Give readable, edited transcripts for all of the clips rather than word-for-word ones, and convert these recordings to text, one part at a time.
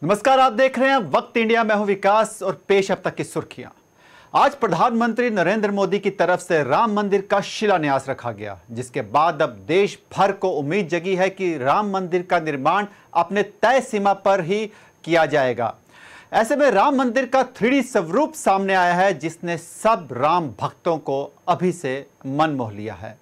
नमस्कार, आप देख रहे हैं वक्त इंडिया। मैं हूं विकास और पेश अब तक की सुर्खियां। आज प्रधानमंत्री नरेंद्र मोदी की तरफ से राम मंदिर का शिलान्यास रखा गया, जिसके बाद अब देश भर को उम्मीद जगी है कि राम मंदिर का निर्माण अपने तय सीमा पर ही किया जाएगा। ऐसे में राम मंदिर का 3D स्वरूप सामने आया है, जिसने सब राम भक्तों को अभी से मन मोह लिया है।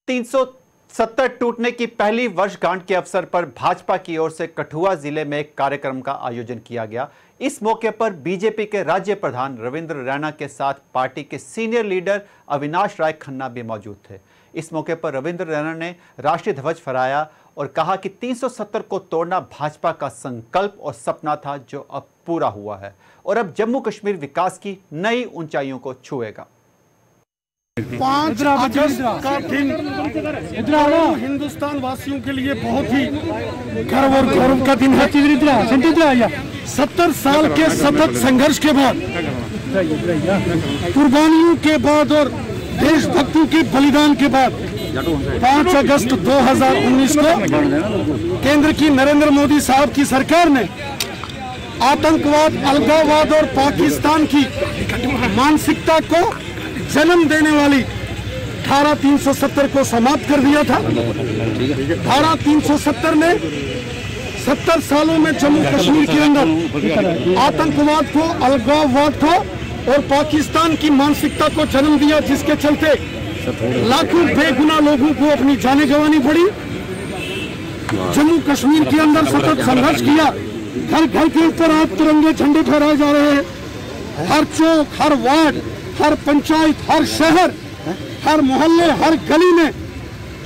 $370 टूटने की पहली वर्षगांठ के अवसर पर भाजपा की ओर से कठुआ जिले में एक कार्यक्रम का आयोजन किया गया। इस मौके पर बीजेपी के राज्य प्रधान रविंद्र रैना के साथ पार्टी के सीनियर लीडर अविनाश राय खन्ना भी मौजूद थे। इस मौके पर रविंद्र रैना ने राष्ट्रीय ध्वज फहराया और कहा कि 370 को तोड़ना भाजपा का संकल्प और सपना था, जो अब पूरा हुआ है और अब जम्मू कश्मीर विकास की नई ऊंचाइयों को छुएगा। 5 अगस्त का दिन हिंदुस्तान वासियों के लिए बहुत ही गर्व और गौरव का दिन है। 70 साल के सतत संघर्ष के बाद, कुर्बानियों के बाद और देशभक्तों के बलिदान के बाद 5 अगस्त 2019 को केंद्र की नरेंद्र मोदी साहब की सरकार ने आतंकवाद, अलगाववाद और पाकिस्तान की मानसिकता को जन्म देने वाली धारा 370 को समाप्त कर दिया था। धारा 370 ने 70 सालों में जम्मू कश्मीर के अंदर आतंकवाद को, अलगाववाद को और पाकिस्तान की मानसिकता को जन्म दिया, जिसके चलते लाखों बेगुनाह लोगों को अपनी जानें गंवानी पड़ी। जम्मू कश्मीर के अंदर सतत संघर्ष किया। घर घर के ऊपर आज तिरंगे झंडे फहराए जा रहे हैं। हर चौक, हर वार्ड, हर पंचायत, हर शहर, हर मोहल्ले, हर गली में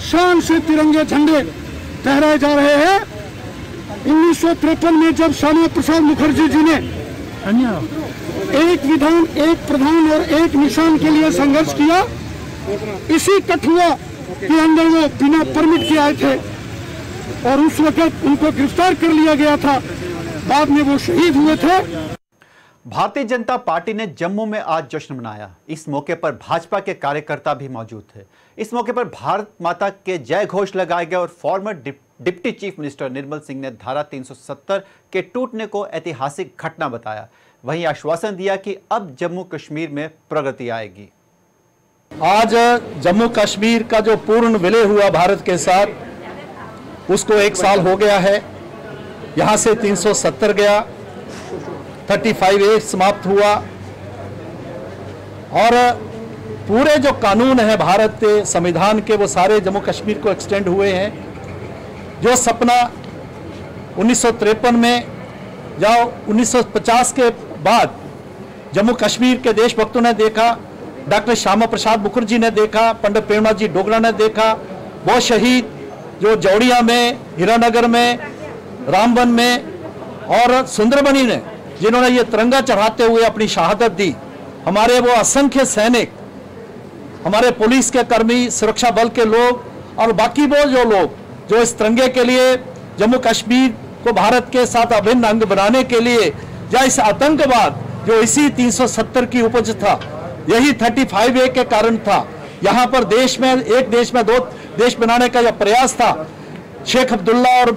शान से तिरंगे झंडे फहराए जा रहे हैं। 1953 में जब श्यामा प्रसाद मुखर्जी जी ने एक विधान, एक प्रधान और एक निशान के लिए संघर्ष किया, इसी कठुआ के अंदर वो बिना परमिट के आए थे और उस वक्त उनको गिरफ्तार कर लिया गया था। बाद में वो शहीद हुए थे। भारतीय जनता पार्टी ने जम्मू में आज जश्न मनाया। इस मौके पर भाजपा के कार्यकर्ता भी मौजूद थे। इस मौके पर भारत माता के जय घोष लगाए गए और farmer deputy chief minister Nirmal Singh ने धारा 370 के टूटने को ऐतिहासिक घटना बताया। वहीं आश्वासन दिया कि अब जम्मू कश्मीर में प्रगति आएगी। आज जम्मू कश्मीर का जो पूर्ण विलय हुआ भारत के साथ, उसको 1 साल हो गया है। यहाँ से 370 गया, 35A समाप्त हुआ और पूरे जो कानून है भारत के संविधान के, वो सारे जम्मू कश्मीर को एक्सटेंड हुए हैं। जो सपना 1953 में या 1950 के बाद जम्मू कश्मीर के देशभक्तों ने देखा, डॉक्टर श्यामा प्रसाद मुखर्जी ने देखा, पंडित प्रेमनाथ जी डोगरा ने देखा, वो शहीद जो जौड़िया में, हीरानगर में, रामबन में और सुंदरबनी ने, जिन्होंने ये तिरंगा चढ़ाते हुए अपनी शहादत दी, हमारे वो असंख्य सैनिक, हमारे पुलिस के कर्मी, सुरक्षा बल के लोग और बाकी वो जो लोग जो इस तिरंगे के लिए, जम्मू कश्मीर को भारत के साथ अभिन्न अंग बनाने के लिए, या इस आतंकवाद जो इसी 370 की उपज था, यही 35A के कारण था। यहाँ पर देश में, एक देश में 2 देश बनाने का यह प्रयास था। शेख अब्दुल्ला और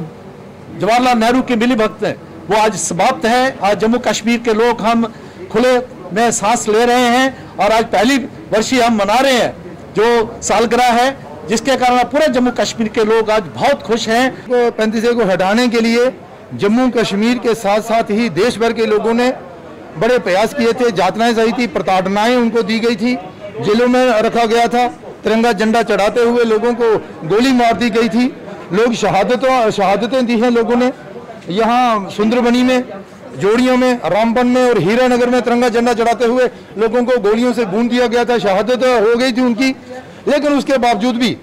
जवाहरलाल नेहरू की मिलीभगत है, वो आज समाप्त है। आज जम्मू कश्मीर के लोग हम खुले में सांस ले रहे हैं और आज पहली वर्षी हम मना रहे हैं, जो सालगिरह है, जिसके कारण पूरे जम्मू कश्मीर के लोग आज बहुत खुश हैं। 35A को हटाने के लिए जम्मू कश्मीर के साथ साथ ही देश भर के लोगों ने बड़े प्रयास किए थे। यातनाएं सही थी, प्रताड़नाएं उनको दी गई थी, जेलों में रखा गया था, तिरंगा झंडा चढ़ाते हुए लोगों को गोली मार दी गई थी। लोग शहादतें दी हैं लोगों ने। यहाँ सुंदरबनी में, जोड़ियों में, रामबन में और हीरानगर में तिरंगा झंडा चढ़ाते हुए लोगों को गोलियों से भून दिया गया था। शहादत हो गई थी उनकी, लेकिन उसके बावजूद भी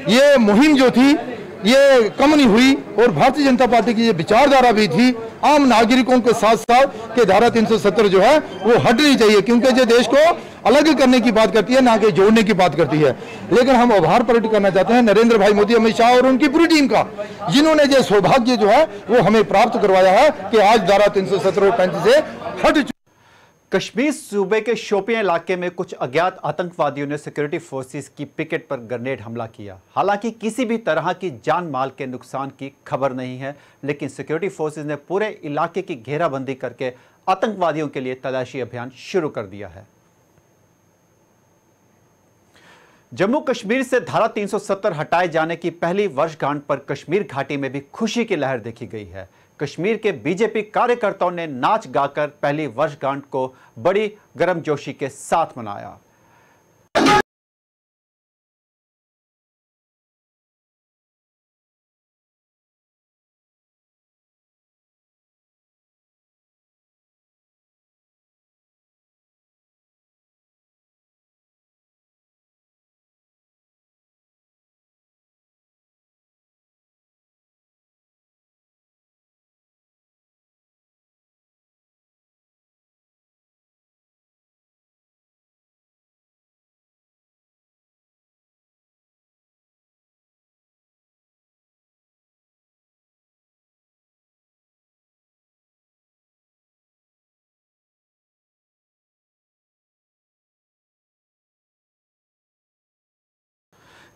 ये मुहिम जो थी ये कम नहीं हुई और भारतीय जनता पार्टी की ये विचारधारा भी थी आम नागरिकों के साथ साथ कि धारा 370 जो है वो हटनी चाहिए, क्योंकि जो देश को अलग करने की बात करती है, ना कि जोड़ने की बात करती है। लेकिन हम आभार प्रकट करना चाहते हैं नरेंद्र भाई मोदी, अमित शाह और उनकी पूरी टीम का, जिन्होंने ये सौभाग्य जो है वो हमें प्राप्त करवाया है कि आज धारा 370 और 35 से हट। कश्मीर सूबे के शोपियां इलाके में कुछ अज्ञात आतंकवादियों ने सिक्योरिटी फोर्सेस की पिकेट पर ग्रेनेड हमला किया। हालांकि किसी भी तरह की जान माल के नुकसान की खबर नहीं है, लेकिन सिक्योरिटी फोर्सेस ने पूरे इलाके की घेराबंदी करके आतंकवादियों के लिए तलाशी अभियान शुरू कर दिया है। जम्मू कश्मीर से धारा 370 हटाए जाने की पहली वर्षगांठ पर कश्मीर घाटी में भी खुशी की लहर देखी गई है। कश्मीर के बीजेपी कार्यकर्ताओं ने नाच गाकर पहली वर्षगांठ को बड़ी गर्मजोशी के साथ मनाया।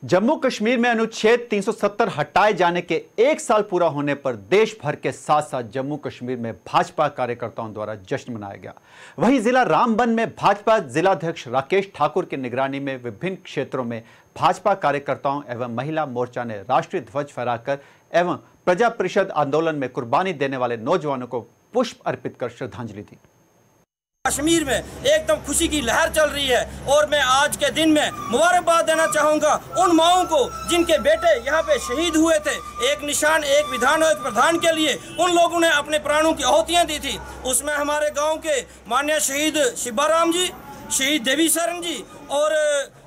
जम्मू कश्मीर में अनुच्छेद 370 हटाए जाने के 1 साल पूरा होने पर देश भर के साथ साथ जम्मू कश्मीर में भाजपा कार्यकर्ताओं द्वारा जश्न मनाया गया। वहीं जिला रामबन में भाजपा जिलाध्यक्ष राकेश ठाकुर की निगरानी में विभिन्न क्षेत्रों में भाजपा कार्यकर्ताओं एवं महिला मोर्चा ने राष्ट्रीय ध्वज फहराकर एवं प्रजा परिषद आंदोलन में कुर्बानी देने वाले नौजवानों को पुष्प अर्पित कर श्रद्धांजलि दी। कश्मीर में एकदम खुशी की लहर चल रही है और मैं आज के दिन में मुबारकबाद देना चाहूंगा उन माओं को जिनके बेटे यहाँ पे शहीद हुए थे। एक निशान, एक विधान और एक प्रधान के लिए उन लोगों ने अपने प्राणों की आहुतियां दी थी। उसमें हमारे गांव के माननीय शहीद शिबाराम जी, शहीद देवी शरण जी और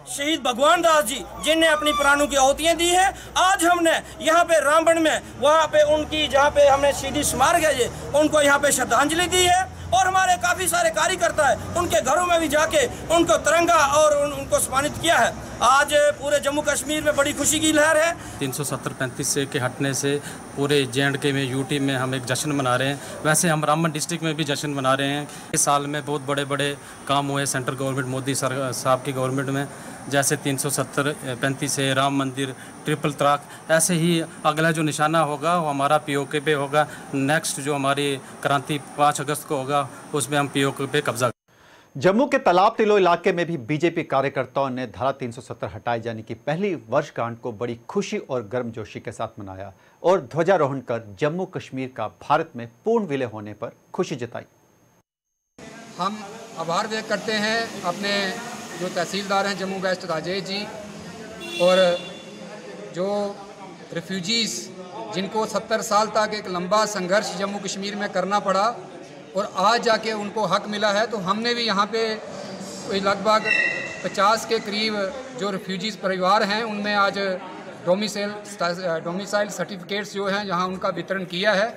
शहीद भगवान दास जी जिनने अपनी प्राणों की आहुतियां दी है। आज हमने यहाँ पे रामबन में वहाँ पे उनकी जहाँ पे हमने शहीदी स्मारक है ये उनको यहाँ पे श्रद्धांजलि दी है और हमारे काफी सारे कार्यकर्ता है उनके घरों में भी जाके उनको तिरंगा और उनको सम्मानित किया है। आज पूरे जम्मू कश्मीर में बड़ी खुशी की लहर है। 370-35 से के हटने से पूरे J&K में यूटी में हम एक जश्न मना रहे हैं। वैसे हम रामबन डिस्ट्रिक्ट में भी जश्न मना रहे हैं। इस साल में बहुत बड़े बड़े काम हुए सेंट्रल गवर्नमेंट मोदी साहब की गवर्नमेंट में, जैसे 370-35 से राम मंदिर, ट्रिपल तलाक। ऐसे ही अगला जो निशाना होगा वो हमारा POK पे होगा। नेक्स्ट जो हमारी क्रांति 5 अगस्त को होगा उसमें हम POK पे कब्जा। जम्मू के तालाब तिलो इलाके में भी बीजेपी कार्यकर्ताओं ने धारा 370 हटाए जाने की पहली वर्षगांठ को बड़ी खुशी और गर्मजोशी के साथ मनाया और ध्वजारोहण कर जम्मू कश्मीर का भारत में पूर्ण विलय होने पर खुशी जताई। हम आभार व्यक्त करते हैं अपने जो तहसीलदार हैं जम्मू वेस्ट राजेश जी और जो रिफ्यूजीज़ जिनको 70 साल तक एक लंबा संघर्ष जम्मू कश्मीर में करना पड़ा और आज जाके उनको हक मिला है। तो हमने भी यहाँ पे लगभग 50 के करीब जो रिफ्यूजीज़ परिवार हैं उनमें आज डोमिसाइल सर्टिफिकेट्स जो हैं यहाँ उनका वितरण किया है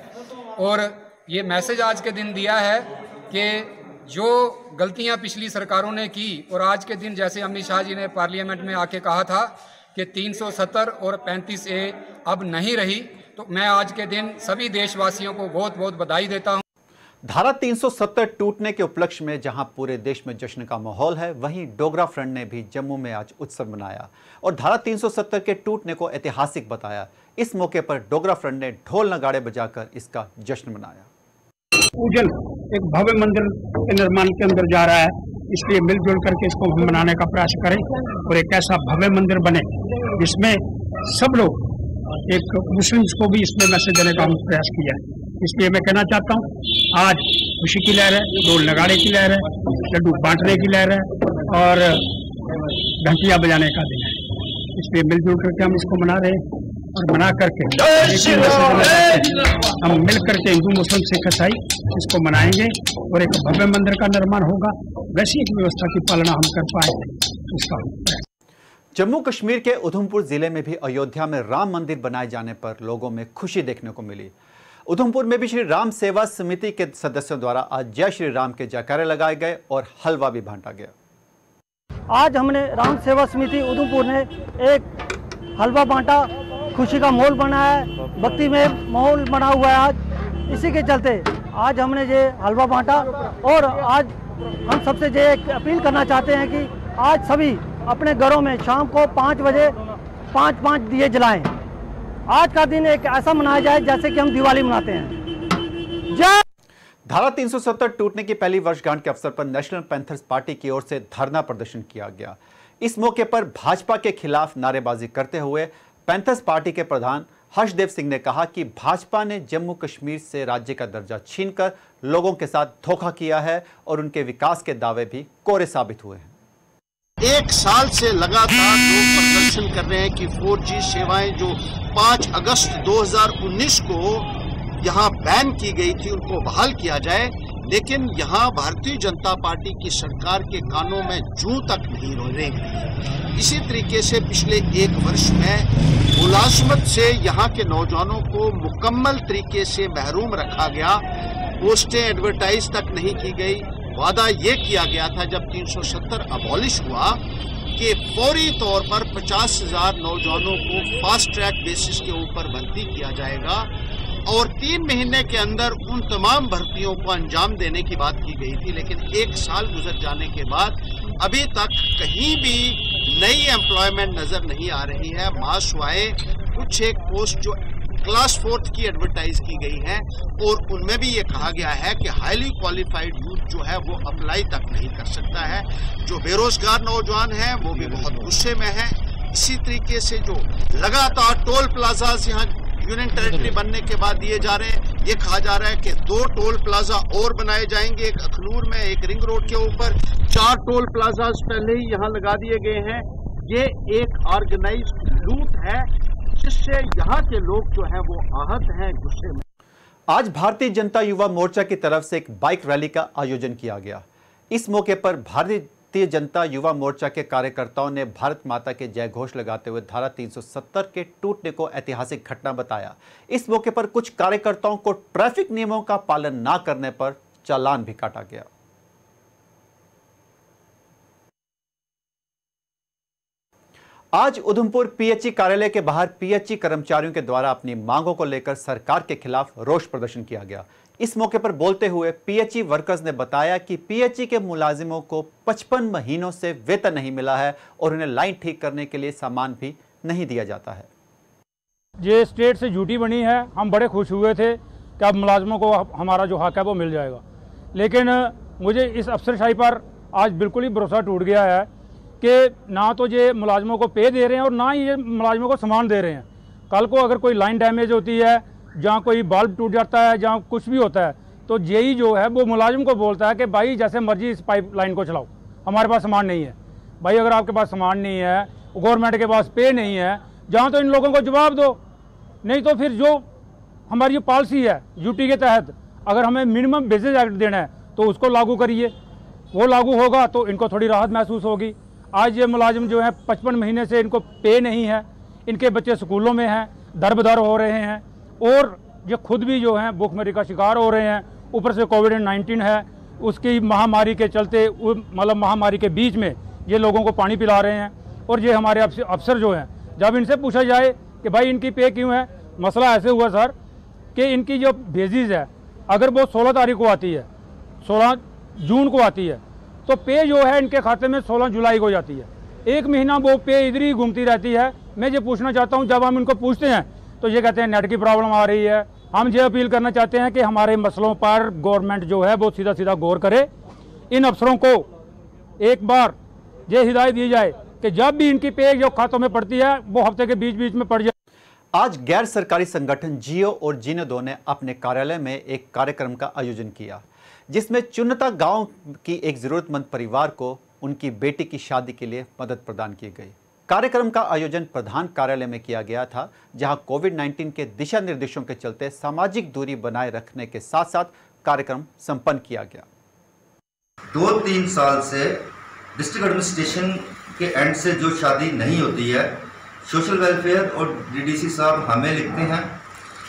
और ये मैसेज आज के दिन दिया है कि जो गलतियाँ पिछली सरकारों ने की और आज के दिन जैसे अमित शाह जी ने पार्लियामेंट में आके कहा था कि 370 और 35A अब नहीं रही, तो मैं आज के दिन सभी देशवासियों को बहुत बहुत बधाई देता हूँ। धारा 370 टूटने के उपलक्ष्य में जहां पूरे देश में जश्न का माहौल है, वहीं डोगरा फ्रंट ने भी जम्मू में आज उत्सव मनाया और धारा 370 के टूटने को ऐतिहासिक बताया। इस मौके पर डोगरा फ्रंट ने ढोल नगाड़े बजाकर इसका जश्न मनाया। पूजन एक भव्य मंदिर के निर्माण के अंदर जा रहा है, इसलिए मिलजुल करके इसको हम मनाने का प्रयास करें और एक ऐसा भव्य मंदिर बने जिसमें सब लोग, एक मुस्लिम्स को भी इसमें मैसेज देने का हम प्रयास किया है। इसलिए मैं कहना चाहता हूँ आज खुशी की लहर है, ढोल नगाड़े की लहर है, लड्डू बांटने की लहर है और घंटियां बजाने का दिन है। इसलिए मिलजुल करके हम इसको मना रहे हैं और मना करके हम मिल करके हिंदू मुस्लिम सिख ईसाई इसको मनाएंगे और एक भव्य मंदिर का निर्माण होगा। वैसी एक व्यवस्था की पालना हम कर पाएंगे उसका। जम्मू कश्मीर के उधमपुर जिले में भी अयोध्या में राम मंदिर बनाए जाने पर लोगों में खुशी देखने को मिली। उधमपुर में भी श्री राम सेवा समिति के सदस्यों द्वारा आज जय श्री राम के जयकारे लगाए गए और हलवा भी बांटा गया। आज हमने राम सेवा समिति उधमपुर ने एक हलवा बांटा, खुशी का माहौल बना है, भक्ति में माहौल बना हुआ है। आज इसी के चलते आज हमने ये हलवा बांटा और आज हम सबसे ये अपील करना चाहते हैं कि आज सभी अपने घरों में शाम को 5 बजे 5 दिए जलाएं। आज का दिन एक ऐसा मनाया जाए जैसे कि हम दिवाली मनाते हैं। जय। धारा 370 टूटने की पहली वर्षगांठ के अवसर पर नेशनल पैंथर्स पार्टी की ओर से धरना प्रदर्शन किया गया। इस मौके पर भाजपा के खिलाफ नारेबाजी करते हुए पैंथर्स पार्टी के प्रधान हर्षदेव सिंह ने कहा कि भाजपा ने जम्मू कश्मीर से राज्य का दर्जा छीनकर लोगों के साथ धोखा किया है और उनके विकास के दावे भी कोरे साबित हुए हैं। 1 साल से लगातार लोग प्रदर्शन कर रहे हैं कि 4G सेवाएं जो 5 अगस्त 2019 को यहां बैन की गई थी उनको बहाल किया जाए, लेकिन यहां भारतीय जनता पार्टी की सरकार के कानों में जूं तक नहीं रेंग रही। इसी तरीके से पिछले 1 वर्ष में मुलाजमत से यहां के नौजवानों को मुकम्मल तरीके से महरूम रखा गया। पोस्टें एडवर्टाइज तक नहीं की गई। वादा ये किया गया था जब 370 अबॉलिश हुआ कि फौरी तौर पर 50,000 नौजवानों को फास्ट ट्रैक बेसिस के ऊपर भर्ती किया जाएगा और 3 महीने के अंदर उन तमाम भर्तियों को अंजाम देने की बात की गई थी। लेकिन 1 साल गुजर जाने के बाद अभी तक कहीं भी नई एम्प्लॉयमेंट नजर नहीं आ रही है। मासवाए कुछ एक पोस्ट जो क्लास 4th की एडवर्टाइज की गई है और उनमें भी ये कहा गया है कि हाईली क्वालिफाइड यूथ जो है वो अप्लाई तक नहीं कर सकता है। जो बेरोजगार नौजवान हैं वो भी बहुत गुस्से में हैं। इसी तरीके से जो लगातार टोल प्लाजाज यहाँ यूनियन टेरिटरी बनने के बाद दिए जा रहे हैं, ये कहा जा रहा है कि 2 टोल प्लाजा और बनाए जाएंगे, एक अखनूर में, एक रिंग रोड के ऊपर। 4 टोल प्लाजाज पहले ही यहाँ लगा दिए गए हैं। ये एक ऑर्गेनाइज्ड लूट है जिससे यहाँ के लोग जो हैं वो आहत हैं, गुस्से में। आज भारतीय जनता युवा मोर्चा की तरफ से एक बाइक रैली का आयोजन किया गया। इस मौके पर भारतीय जनता युवा मोर्चा के कार्यकर्ताओं ने भारत माता के जय घोष लगाते हुए धारा 370 के टूटने को ऐतिहासिक घटना बताया। इस मौके पर कुछ कार्यकर्ताओं को ट्रैफिक नियमों का पालन न करने पर चालान भी काटा गया। आज उधमपुर पीएचई कार्यालय के बाहर पीएचई कर्मचारियों के द्वारा अपनी मांगों को लेकर सरकार के खिलाफ रोष प्रदर्शन किया गया। इस मौके पर बोलते हुए पीएचई वर्कर्स ने बताया कि पीएचई के मुलाजिमों को 55 महीनों से वेतन नहीं मिला है और उन्हें लाइन ठीक करने के लिए सामान भी नहीं दिया जाता है। ये स्टेट से ड्यूटी बनी है, हम बड़े खुश हुए थे कि अब मुलाजिमों को हमारा जो हक है वो मिल जाएगा, लेकिन मुझे इस अफसरशाही पर आज बिल्कुल ही भरोसा टूट गया है कि ना तो ये मुलाजिमों को पे दे रहे हैं और ना ही ये मुलाजिमों को सामान दे रहे हैं। कल को अगर कोई लाइन डैमेज होती है, जहाँ कोई बल्ब टूट जाता है, जहाँ कुछ भी होता है, तो जेई जो है वो मुलाजिम को बोलता है कि भाई जैसे मर्जी इस पाइप लाइन को चलाओ, हमारे पास सामान नहीं है। भाई अगर आपके पास सामान नहीं है, गवर्नमेंट के पास पे नहीं है, जहाँ तो इन लोगों को जवाब दो, नहीं तो फिर जो हमारी जो पॉलिसी है यूटी के तहत अगर हमें मिनिमम बेसिस एक्ट देना है तो उसको लागू करिए। वो लागू होगा तो इनको थोड़ी राहत महसूस होगी। आज ये मुलाजिम जो है 55 महीने से इनको पे नहीं है, इनके बच्चे स्कूलों में हैं, दर बदर हो रहे हैं और ये खुद भी जो हैं भूखमरी का शिकार हो रहे हैं। ऊपर से कोविड-19 है, उसकी महामारी के चलते मतलब महामारी के बीच में ये लोगों को पानी पिला रहे हैं। और ये हमारे अफसर जो हैं, जब इनसे पूछा जाए कि भाई इनकी पे क्यों है, मसला ऐसे हुआ सर कि इनकी जो बेसिस है अगर वो 16 तारीख को आती है, 16 जून को आती है, तो पे जो है इनके खाते में 16 जुलाई को जाती है। 1 महीना वो पे इधर ही घूमती रहती है। मैं ये पूछना चाहता हूँ, जब हम इनको पूछते हैं तो ये कहते हैं नेट की प्रॉब्लम आ रही है। हम ये अपील करना चाहते हैं कि हमारे मसलों पर गवर्नमेंट जो है वो सीधा सीधा गौर करे। इन अफसरों को एक बार ये हिदायत दी जाए कि जब भी इनकी पे जो खातों में पड़ती है वो हफ्ते के बीच बीच में पड़ जाए। आज गैर सरकारी संगठन जियो और जिनेदो ने अपने कार्यालय में एक कार्यक्रम का आयोजन किया, जिसमें चुन्नता गांव की एक जरूरतमंद परिवार को उनकी बेटी की शादी के लिए मदद प्रदान की गई। कार्यक्रम का आयोजन प्रधान कार्यालय में किया गया था, जहां कोविड-19 के दिशा निर्देशों के चलते सामाजिक दूरी बनाए रखने के साथ साथ कार्यक्रम संपन्न किया गया। 2-3 साल से डिस्ट्रिक्ट एडमिनिस्ट्रेशन के एंड से जो शादी नहीं होती है, सोशल वेलफेयर और डीडीसी साहब हमें लिखते हैं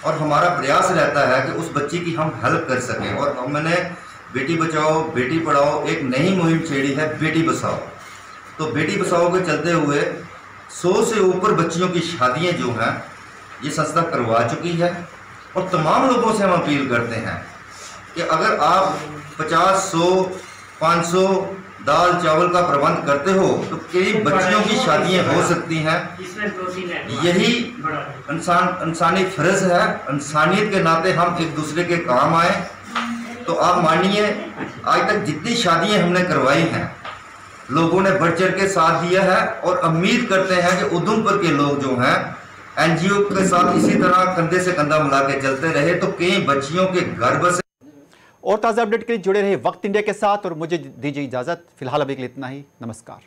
और हमारा प्रयास रहता है कि उस बच्ची की हम हेल्प कर सकें। और हमने बेटी बचाओ बेटी पढ़ाओ एक नई मुहिम छेड़ी है, बेटी बचाओ। तो बेटी बचाओ के चलते हुए 100 से ऊपर बच्चियों की शादियां जो हैं ये संस्था करवा चुकी है। और तमाम लोगों से हम अपील करते हैं कि अगर आप 50-100 500 दाल चावल का प्रबंध करते हो तो कई बच्चियों की शादियां हो सकती हैं। यही इंसानी फर्ज है, इंसानियत के नाते हम एक दूसरे के काम आए। तो आप मानिए आज तक जितनी शादियां हमने करवाई हैं लोगों ने बढ़ चढ़ के साथ दिया है और उम्मीद करते हैं कि उधमपुर के लोग जो हैं एनजीओ के साथ इसी तरह कंधे से कंधा मिला के चलते रहे तो कई बच्चियों के घर बसे। और ताज़ा अपडेट के लिए जुड़े रहे वक्त इंडिया के साथ और मुझे दीजिए इजाज़त। फिलहाल अभी के लिए इतना ही। नमस्कार।